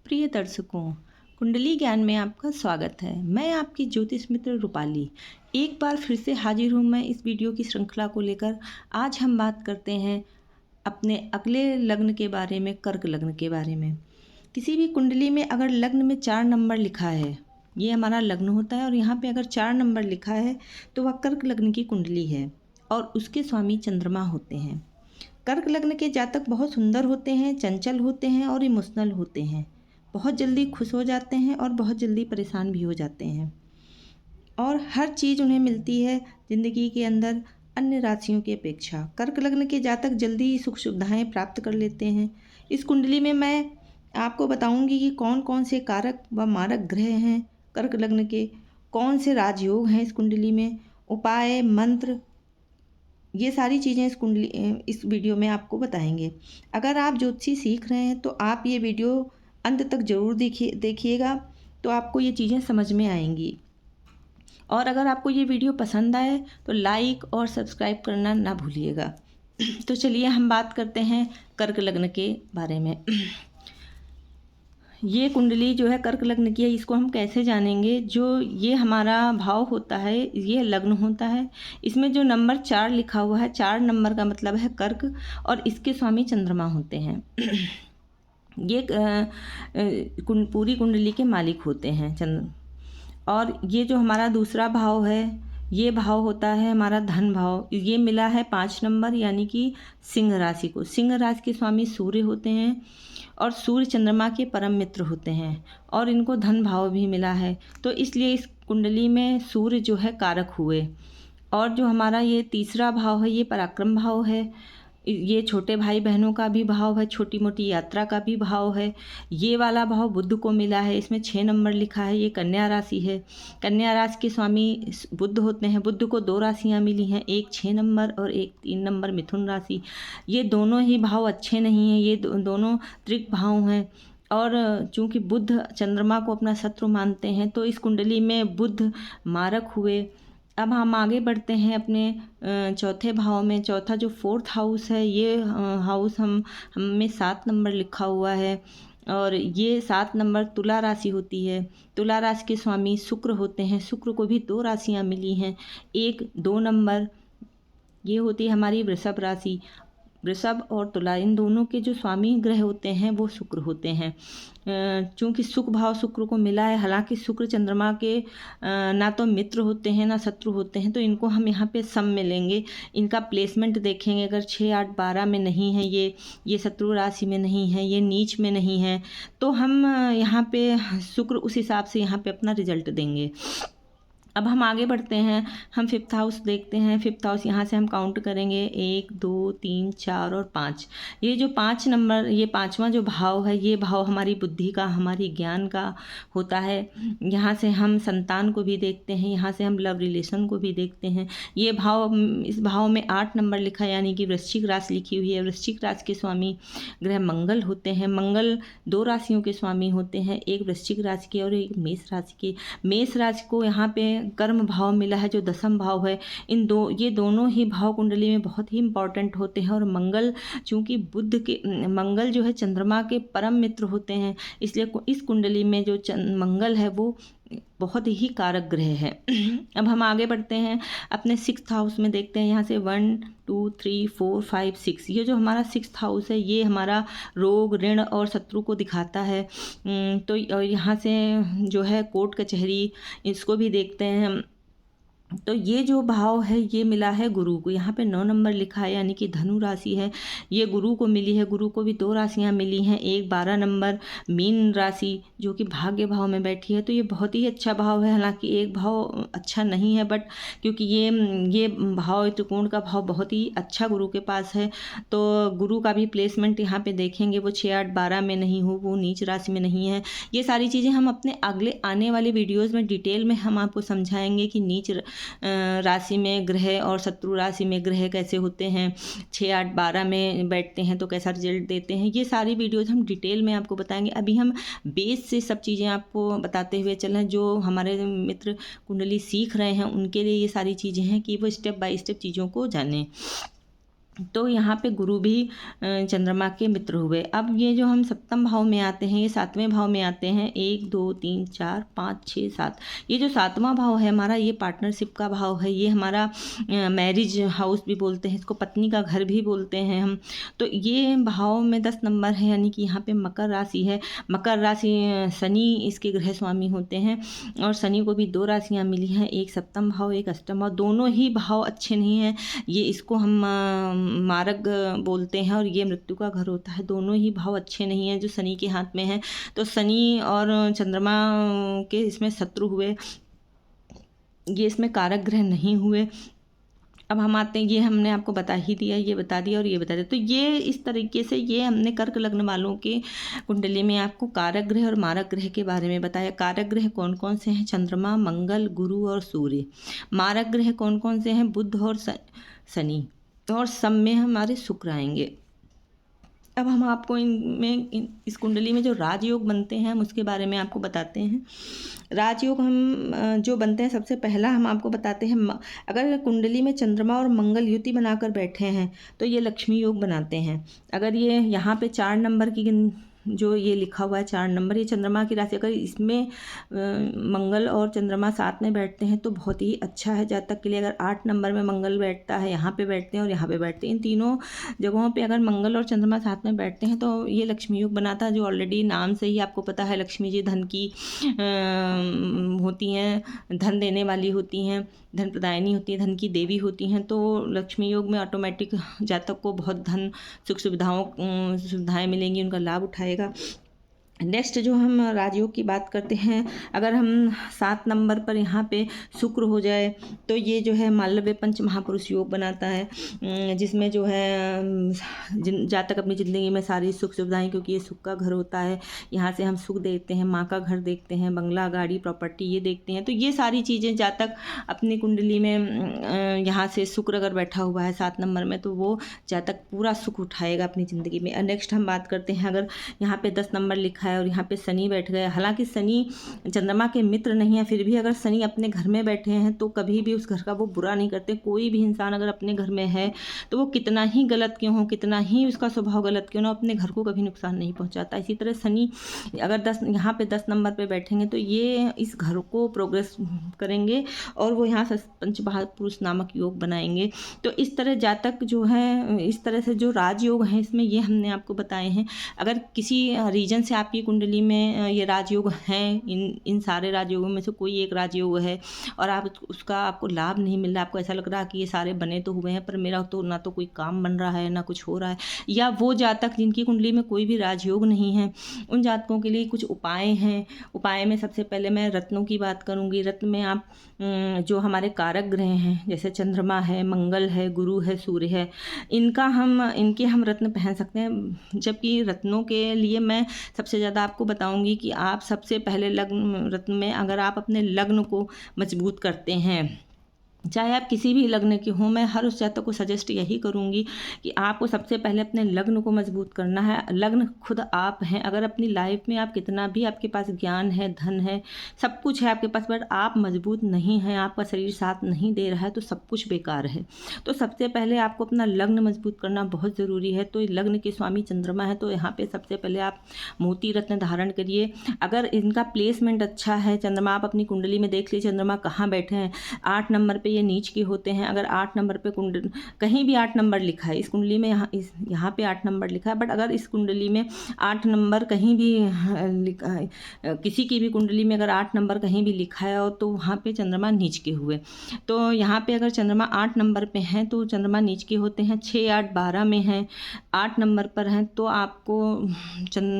प्रिय दर्शकों, कुंडली ज्ञान में आपका स्वागत है। मैं आपकी ज्योतिष मित्र रूपाली एक बार फिर से हाजिर हूँ मैं इस वीडियो की श्रृंखला को लेकर। आज हम बात करते हैं अपने अगले लग्न के बारे में, कर्क लग्न के बारे में। किसी भी कुंडली में अगर लग्न में 4 नंबर लिखा है, ये हमारा लग्न होता है और यहाँ पे अगर 4 नंबर लिखा है तो वह कर्क लग्न की कुंडली है और उसके स्वामी चंद्रमा होते हैं। कर्क लग्न के जातक बहुत सुंदर होते हैं, चंचल होते हैं और इमोशनल होते हैं। बहुत जल्दी खुश हो जाते हैं और बहुत जल्दी परेशान भी हो जाते हैं और हर चीज़ उन्हें मिलती है ज़िंदगी के अंदर अन्य राशियों की अपेक्षा। कर्क लग्न के जातक जल्दी सुख सुविधाएं प्राप्त कर लेते हैं। इस कुंडली में मैं आपको बताऊंगी कि कौन कौन से कारक व मारक ग्रह हैं कर्क लग्न के, कौन से राजयोग हैं इस कुंडली में, उपाय, मंत्र, ये सारी चीज़ें इस वीडियो में आपको बताएंगे। अगर आप ज्योतिषी सीख रहे हैं तो आप ये वीडियो अंत तक ज़रूर देखिएगा, तो आपको ये चीज़ें समझ में आएंगी। और अगर आपको ये वीडियो पसंद आए तो लाइक और सब्सक्राइब करना ना भूलिएगा। तो चलिए हम बात करते हैं कर्क लग्न के बारे में। ये कुंडली जो है कर्क लग्न की है, इसको हम कैसे जानेंगे? जो ये हमारा भाव होता है, ये लग्न होता है, इसमें जो नंबर 4 लिखा हुआ है, 4 नंबर का मतलब है कर्क और इसके स्वामी चंद्रमा होते हैं। ये पूरी कुंडली के मालिक होते हैं चंद्र। और ये जो हमारा दूसरा भाव है, ये भाव होता है हमारा धन भाव। ये मिला है 5 नंबर, यानी कि सिंह राशि को। सिंह राशि के स्वामी सूर्य होते हैं और सूर्य चंद्रमा के परम मित्र होते हैं और इनको धन भाव भी मिला है, तो इसलिए इस कुंडली में सूर्य जो है कारक हुए। और जो हमारा ये तीसरा भाव है, ये पराक्रम भाव है। ये छोटे भाई बहनों का भी भाव है, छोटी मोटी यात्रा का भी भाव है। ये वाला भाव बुध को मिला है, इसमें 6 नंबर लिखा है। ये कन्या राशि है। कन्या राशि के स्वामी बुध होते हैं। बुध को 2 राशियाँ मिली हैं, एक 6 नंबर और एक 3 नंबर मिथुन राशि। ये दोनों ही भाव अच्छे नहीं हैं, ये दोनों त्रिक भाव हैं। और चूंकि बुध चंद्रमा को अपना शत्रु मानते हैं, तो इस कुंडली में बुध मारक हुए। अब हम आगे बढ़ते हैं अपने चौथे भाव में। चौथा जो 4th हाउस है, ये हाउस हमें 7 नंबर लिखा हुआ है और ये 7 नंबर तुला राशि होती है। तुला राशि के स्वामी शुक्र होते हैं। शुक्र को भी 2 राशियाँ मिली हैं, एक 2 नंबर। ये होती है हमारी वृषभ राशि। वृषभ और तुला, इन दोनों के जो स्वामी ग्रह होते हैं वो शुक्र होते हैं। चूँकि सुख भाव शुक्र को मिला है, हालांकि शुक्र चंद्रमा के ना तो मित्र होते हैं ना शत्रु होते हैं, तो इनको हम यहाँ पे सम में लेंगे। इनका प्लेसमेंट देखेंगे, अगर 6, 8, 12 में नहीं है, ये शत्रु राशि में नहीं है, ये नीच में नहीं है, तो हम यहाँ पे शुक्र उस हिसाब से यहाँ पे अपना रिजल्ट देंगे। अब हम आगे बढ़ते हैं, हम 5th हाउस देखते हैं। 5th हाउस यहाँ से हम काउंट करेंगे 1, 2, 3, 4 और 5। ये जो 5 नंबर, ये 5वां जो भाव है, ये भाव हमारी बुद्धि का, हमारी ज्ञान का होता है। यहाँ से हम संतान को भी देखते हैं, यहाँ से हम लव रिलेशन को भी देखते हैं। ये भाव, इस भाव में 8 नंबर लिखा है, यानी कि वृश्चिक राशि लिखी हुई है। वृश्चिक राशि के स्वामी ग्रह मंगल होते हैं। मंगल 2 राशियों के स्वामी होते हैं, एक वृश्चिक राशि के और एक मेष राशि के। मेष राशि को यहाँ पे कर्म भाव मिला है, जो 10th भाव है। ये दोनों ही भाव कुंडली में बहुत ही इंपॉर्टेंट होते हैं। और मंगल, चूंकि मंगल जो है चंद्रमा के परम मित्र होते हैं, इसलिए इस कुंडली में जो मंगल है वो बहुत ही कारक ग्रह है। अब हम आगे बढ़ते हैं, अपने 6th हाउस में देखते हैं। यहाँ से 1, 2, 3, 4, 5, 6, ये जो हमारा 6th हाउस है, ये हमारा रोग, ऋण और शत्रु को दिखाता है। तो यहाँ से जो है कोर्ट कचहरी, इसको भी देखते हैं हम। तो ये जो भाव है, ये मिला है गुरु को। यहाँ पे 9 नंबर लिखा है, यानी कि धनु राशि है, ये गुरु को मिली है। गुरु को भी 2 राशियाँ मिली हैं, एक 12 नंबर मीन राशि, जो कि भाग्य भाव में बैठी है। तो ये बहुत ही अच्छा भाव है। हालांकि एक भाव अच्छा नहीं है, बट क्योंकि ये भाव, त्रिकोण का भाव बहुत ही अच्छा गुरु के पास है, तो गुरु का भी प्लेसमेंट यहाँ पे देखेंगे, वो 6, 8, 12 में नहीं हो, वो नीच राशि में नहीं है। ये सारी चीज़ें हम अपने अगले आने वाले वीडियोज़ में डिटेल में हम आपको समझाएंगे कि नीच राशि में ग्रह और शत्रु राशि में ग्रह कैसे होते हैं, 6, 8, 12 में बैठते हैं तो कैसा रिजल्ट देते हैं। ये सारी वीडियोज़ हम डिटेल में आपको बताएंगे। अभी हम बेस से सब चीज़ें आपको बताते हुए चल रहे हैं। जो हमारे मित्र कुंडली सीख रहे हैं उनके लिए ये सारी चीज़ें हैं कि वो स्टेप बाय स्टेप चीज़ों को जानें। तो यहाँ पे गुरु भी चंद्रमा के मित्र हुए। अब ये जो हम सप्तम भाव में आते हैं, ये सातवें भाव में आते हैं, 1 2 3 4 5 6 7। ये जो सातवां भाव है हमारा, ये पार्टनरशिप का भाव है, ये हमारा मैरिज हाउस भी बोलते हैं इसको, पत्नी का घर भी बोलते हैं हम। तो ये भाव में 10 नंबर है, यानी कि यहाँ पे मकर राशि है। मकर राशि शनि इसके ग्रह स्वामी होते हैं, और शनि को भी 2 राशियाँ मिली हैं, एक सप्तम भाव एक अष्टम भाव। दोनों ही भाव अच्छे नहीं हैं, ये इसको हम मार्ग बोलते हैं, और ये मृत्यु का घर होता है। दोनों ही भाव अच्छे नहीं हैं जो शनि के हाथ में है। तो शनि और चंद्रमा के इसमें शत्रु हुए, ये इसमें कारक ग्रह नहीं हुए। अब हम आते हैं, ये हमने आपको बता ही दिया, ये बता दिया और ये बता दिया। तो ये इस तरीके से ये हमने कर्क लग्न वालों के कुंडली में आपको कारक ग्रह और मारक ग्रह के बारे में बताया। कारक ग्रह कौन कौन से हैं? चंद्रमा, मंगल, गुरु और सूर्य। मारक ग्रह कौन कौन से हैं? बुध और शनि, और सब में हमारे शुक्र आएंगे। अब हम आपको इस कुंडली में जो राजयोग बनते हैं हम उसके बारे में आपको बताते हैं। राजयोग हम जो बनते हैं, सबसे पहला हम आपको बताते हैं, अगर कुंडली में चंद्रमा और मंगल युति बनाकर बैठे हैं तो ये लक्ष्मी योग बनाते हैं। अगर ये यहाँ पे 4 नंबर की जो ये लिखा हुआ है 4 नंबर, ये चंद्रमा की राशि, अगर इसमें मंगल और चंद्रमा साथ में बैठते हैं तो बहुत ही अच्छा है जातक के लिए। अगर 8 नंबर में मंगल बैठता है, यहाँ पे बैठते हैं और यहाँ पे बैठते हैं, इन तीनों जगहों पे अगर मंगल और चंद्रमा साथ में बैठते हैं तो ये लक्ष्मी योग बनाता है, जो ऑलरेडी नाम से ही आपको पता है लक्ष्मी जी धन की होती हैं, धन देने वाली होती हैं, धन प्रदायनी होती है, धन की देवी होती हैं। तो लक्ष्मी योग में ऑटोमेटिक जातक को बहुत धन सुख सुविधाएं मिलेंगी, उनका लाभ उठाएगा। नेक्स्ट जो हम राजयोग की बात करते हैं, अगर हम 7 नंबर पर यहाँ पे शुक्र हो जाए तो ये जो है मालव्य पंच महापुरुष योग बनाता है, जिसमें जो है जातक अपनी ज़िंदगी में सारी सुख सुविधाएं, क्योंकि ये सुख का घर होता है, यहाँ से हम सुख देखते हैं, माँ का घर देखते हैं, बंगला गाड़ी प्रॉपर्टी ये देखते हैं। तो ये सारी चीज़ें जातक अपनी कुंडली में यहाँ से शुक्र अगर बैठा हुआ है 7 नंबर में तो वो जातक पूरा सुख उठाएगा अपनी ज़िंदगी में। नेक्स्ट हम बात करते हैं, अगर यहाँ पे 10 नंबर लिखा है और यहाँ पे शनि बैठ गए, हालांकि शनि चंद्रमा के मित्र नहीं है, फिर भी अगर शनि अपने घर में बैठे हैं तो कभी भी उस घर का वो बुरा नहीं करते। कोई भी इंसान अगर अपने घर में है तो वो कितना ही गलत क्यों हो, कितना ही उसका स्वभाव गलत क्यों ना, अपने घर को कभी नुकसान नहीं पहुंचाता। इसी तरह शनि अगर यहाँ पे 10 नंबर पे बैठेंगे तो ये इस घर को प्रोग्रेस करेंगे और वो यहाँ से पंच महापुरुष नामक योग बनाएंगे। तो इस तरह जातक जो है, इस तरह से जो राजयोग हैं इसमें ये हमने आपको बताए हैं। अगर किसी रीजन से आपकी कुंडली में ये राजयोग हैं, इन सारे राजयोगों में से कोई एक राजयोग है और उसका आपको लाभ नहीं मिल रहा, आपको ऐसा लग रहा है कि ये सारे बने तो हुए हैं पर मेरा तो ना तो कोई काम बन रहा है ना कुछ हो रहा है, या वो जातक जिनकी कुंडली में कोई भी राजयोग नहीं है, उन जातकों के लिए कुछ उपाय हैं। उपाय में सबसे पहले मैं रत्नों की बात करूँगी। रत्न में आप जो हमारे कारक ग्रह हैं, जैसे चंद्रमा है, मंगल है, गुरु है, सूर्य है, इनके हम रत्न पहन सकते हैं। जबकि रत्नों के लिए मैं सबसे ज़्यादा आपको बताऊंगी कि आप सबसे पहले लग्न रत्न में अगर आप अपने लग्न को मजबूत करते हैं, चाहे आप किसी भी लग्न के हों, मैं हर उस जातक को सजेस्ट यही करूंगी कि आपको सबसे पहले अपने लग्न को मजबूत करना है। लग्न खुद आप हैं। अगर अपनी लाइफ में आप कितना भी आपके पास ज्ञान है, धन है, सब कुछ है आपके पास, बट आप मजबूत नहीं हैं, आपका शरीर साथ नहीं दे रहा है तो सब कुछ बेकार है। तो सबसे पहले आपको अपना लग्न मजबूत करना बहुत ज़रूरी है। तो लग्न के स्वामी चंद्रमा है, तो यहाँ पर सबसे पहले आप मोती रत्न धारण करिए। अगर इनका प्लेसमेंट अच्छा है, चंद्रमा आप अपनी कुंडली में देख लीजिए चंद्रमा कहाँ बैठे हैं। 8 नंबर पर ये नीच के होते हैं। अगर 8 नंबर पे कुंडली कहीं भी 8 नंबर लिखा है, इस कुंडली में यहाँ पे 8 नंबर लिखा है, बट अगर इस कुंडली में 8 नंबर कहीं भी लिखा है, किसी की भी कुंडली में अगर 8 नंबर कहीं भी लिखा है तो वहाँ पे चंद्रमा नीच के हुए। तो यहाँ पे अगर चंद्रमा 8 नंबर पे हैं तो चंद्रमा नीच के होते हैं। 6, 8, 12 में हैं, 8 नंबर पर हैं तो आपको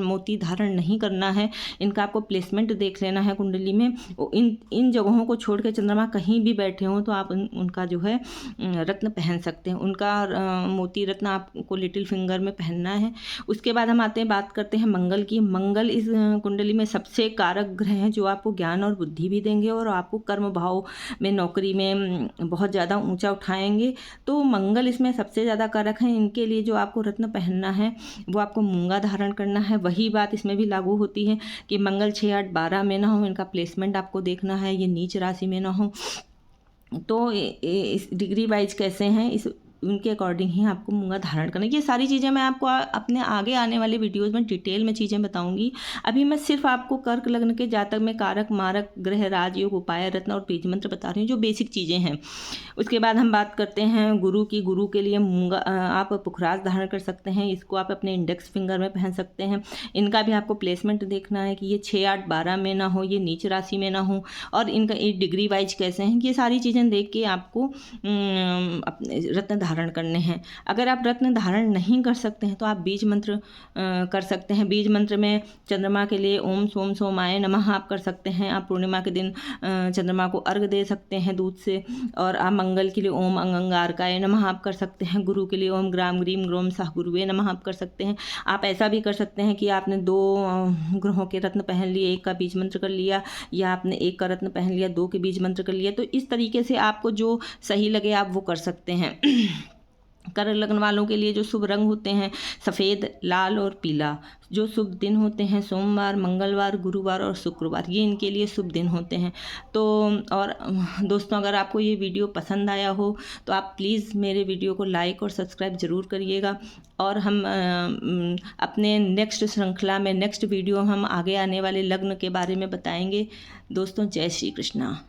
मोती धारण नहीं करना है। इनका आपको प्लेसमेंट देख लेना है कुंडली में। इन जगहों को छोड़ के चंद्रमा कहीं भी बैठे हों तो आप उनका जो है रत्न पहन सकते हैं। उनका मोती रत्न आपको लिटिल फिंगर में पहनना है। उसके बाद हम बात करते हैं मंगल की। मंगल इस कुंडली में सबसे कारक ग्रह हैं जो आपको ज्ञान और बुद्धि भी देंगे और आपको कर्म भाव में, नौकरी में बहुत ज़्यादा ऊंचा उठाएंगे। तो मंगल इसमें सबसे ज़्यादा कारक हैं। इनके लिए जो आपको रत्न पहनना है वो आपको मूंगा धारण करना है। वही बात इसमें भी लागू होती है कि मंगल 6, 8, 12 में ना हो, इनका प्लेसमेंट आपको देखना है, ये नीच राशि में ना हो। तो इस डिग्री वाइज कैसे हैं, उनके अकॉर्डिंग ही आपको मूंगा धारण करना है। ये सारी चीज़ें मैं आपको अपने आगे आने वाले वीडियोज़ में डिटेल में चीज़ें बताऊँगी। अभी मैं सिर्फ आपको कर्क लग्न के जातक में कारक, मारक, ग्रह, राजयोग, उपाय, रत्न और बीज मंत्र बता रही हूँ, जो बेसिक चीज़ें हैं। उसके बाद हम बात करते हैं गुरु की। गुरु के लिए मूंगा आप पुखराज धारण कर सकते हैं। इसको आप अपने इंडेक्स फिंगर में पहन सकते हैं। इनका भी आपको प्लेसमेंट देखना है कि ये 6, 8, 12 में ना हो, ये नीच राशि में ना हो, और इनका एक डिग्री वाइज कैसे हैं, ये सारी चीज़ें देख के आपको अपने रत्न धारण करने हैं। अगर आप रत्न धारण नहीं कर सकते हैं तो आप बीज मंत्र कर सकते हैं। बीज मंत्र में चंद्रमा के लिए ओम सोम सोमाय नमः आप कर सकते हैं। आप पूर्णिमा के दिन चंद्रमा को अर्घ दे सकते हैं दूध से। और आप मंगल के लिए ओम अंगारकाय नमः आप कर सकते हैं। गुरु के लिए ओम ग्राम ग्रीम ग्रोम सह गुरुवे नमः आप कर सकते हैं। आप ऐसा भी कर सकते हैं कि आपने 2 ग्रहों के रत्न पहन लिए, एक का बीज मंत्र कर लिया, या आपने एक का रत्न पहन लिया, 2 के बीज मंत्र कर लिया। तो इस तरीके से आपको जो सही लगे आप वो कर सकते हैं। कर्क लग्न वालों के लिए जो शुभ रंग होते हैं सफ़ेद, लाल और पीला। जो शुभ दिन होते हैं सोमवार, मंगलवार, गुरुवार और शुक्रवार, ये इनके लिए शुभ दिन होते हैं। तो और दोस्तों, अगर आपको ये वीडियो पसंद आया हो तो आप प्लीज़ मेरे वीडियो को लाइक और सब्सक्राइब ज़रूर करिएगा। और हम अपने नेक्स्ट श्रृंखला में, नेक्स्ट वीडियो हम आगे आने वाले लग्न के बारे में बताएंगे। दोस्तों, जय श्री कृष्णा।